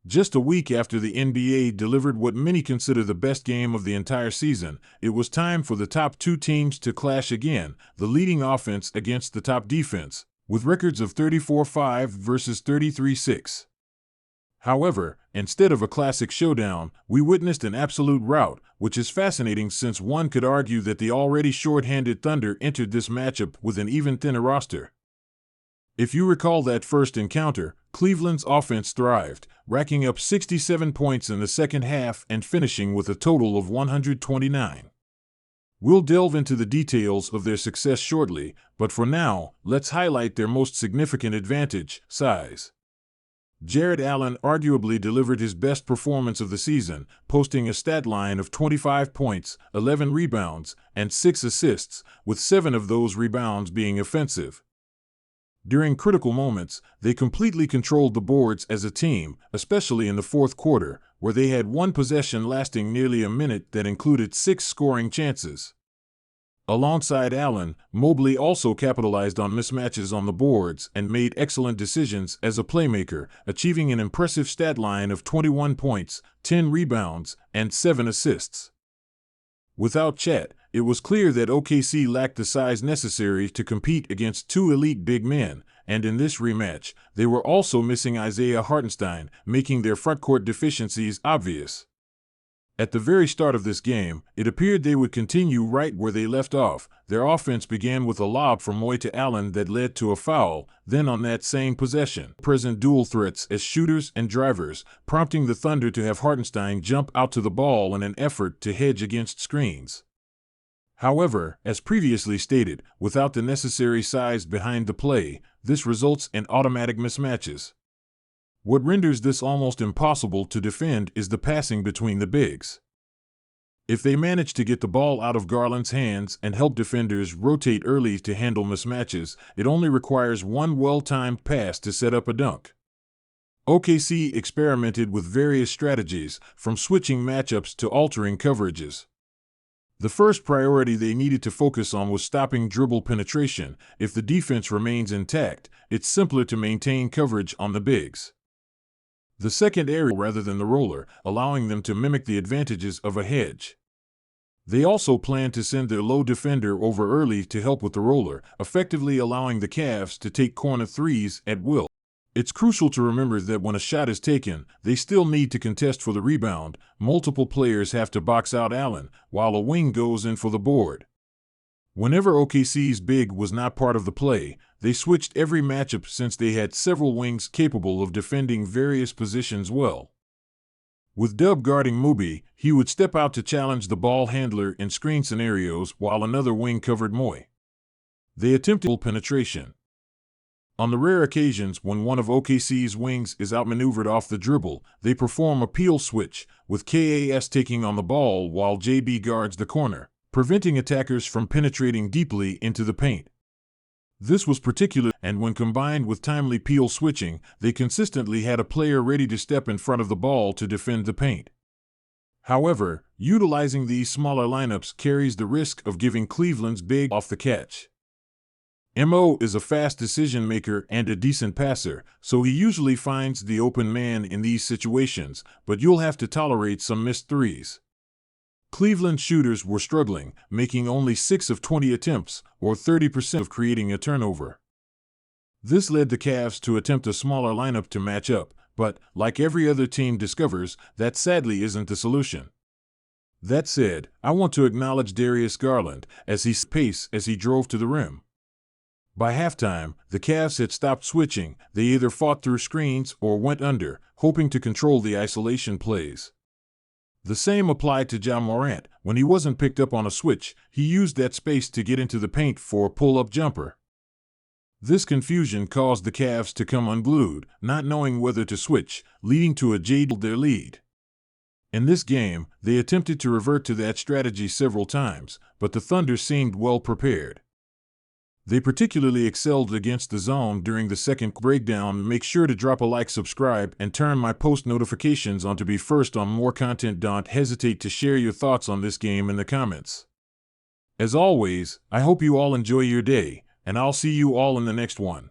Just a week after the NBA delivered what many consider the best game of the entire season, it was time for the top two teams to clash again, the leading offense against the top defense, with records of 34-5 versus 33-6. However, instead of a classic showdown, we witnessed an absolute rout, which is fascinating since one could argue that the already short-handed Thunder entered this matchup with an even thinner roster. If you recall that first encounter, Cleveland's offense thrived, racking up 67 points in the second half and finishing with a total of 129. We'll delve into the details of their success shortly, but for now, let's highlight their most significant advantage: size. Jarrett Allen arguably delivered his best performance of the season, posting a stat line of 25 points, 11 rebounds, and 6 assists, with 7 of those rebounds being offensive. During critical moments, they completely controlled the boards as a team, especially in the fourth quarter, where they had one possession lasting nearly a minute that included 6 scoring chances. Alongside Allen, Mobley also capitalized on mismatches on the boards and made excellent decisions as a playmaker, achieving an impressive stat line of 21 points, 10 rebounds, and 7 assists. Without Chet, it was clear that OKC lacked the size necessary to compete against two elite big men, and in this rematch, they were also missing Isaiah Hartenstein, making their frontcourt deficiencies obvious. At the very start of this game, it appeared they would continue right where they left off. Their offense began with a lob from Moy to Allen that led to a foul, then on that same possession, present dual threats as shooters and drivers, prompting the Thunder to have Hartenstein jump out to the ball in an effort to hedge against screens. However, as previously stated, without the necessary size behind the play, this results in automatic mismatches. What renders this almost impossible to defend is the passing between the bigs. If they manage to get the ball out of Garland's hands and help defenders rotate early to handle mismatches, it only requires one well-timed pass to set up a dunk. OKC experimented with various strategies, from switching matchups to altering coverages. The first priority they needed to focus on was stopping dribble penetration. If the defense remains intact, it's simpler to maintain coverage on the bigs. The second area rather than the roller, allowing them to mimic the advantages of a hedge. They also plan to send their low defender over early to help with the roller, effectively allowing the Cavs to take corner threes at will. It's crucial to remember that when a shot is taken, they still need to contest for the rebound. Multiple players have to box out Allen, while a wing goes in for the board. Whenever OKC's big was not part of the play, they switched every matchup since they had several wings capable of defending various positions well. With Dub guarding Mobley, he would step out to challenge the ball handler in screen scenarios while another wing covered Moy. They attempted penetration. On the rare occasions when one of OKC's wings is outmaneuvered off the dribble, they perform a peel switch, with KAS taking on the ball while JB guards the corner, preventing attackers from penetrating deeply into the paint. This was particular, and when combined with timely peel switching, they consistently had a player ready to step in front of the ball to defend the paint. However, utilizing these smaller lineups carries the risk of giving Cleveland's big off the catch. Mo is a fast decision maker and a decent passer, so he usually finds the open man in these situations, but you'll have to tolerate some missed threes. Cleveland shooters were struggling, making only 6 of 20 attempts, or 30% of creating a turnover. This led the Cavs to attempt a smaller lineup to match up, but, like every other team discovers, that sadly isn't the solution. That said, I want to acknowledge Darius Garland, as he set pace as he drove to the rim. By halftime, the Cavs had stopped switching. They either fought through screens or went under, hoping to control the isolation plays. The same applied to Ja Morant. When he wasn't picked up on a switch, he used that space to get into the paint for a pull-up jumper. This confusion caused the Cavs to come unglued, not knowing whether to switch, leading to a jaded their lead. In this game, they attempted to revert to that strategy several times, but the Thunder seemed well prepared. They particularly excelled against the zone during the second breakdown. Make sure to drop a like, subscribe, and turn my post notifications on to be first on more content. Don't hesitate to share your thoughts on this game in the comments. As always, I hope you all enjoy your day, and I'll see you all in the next one.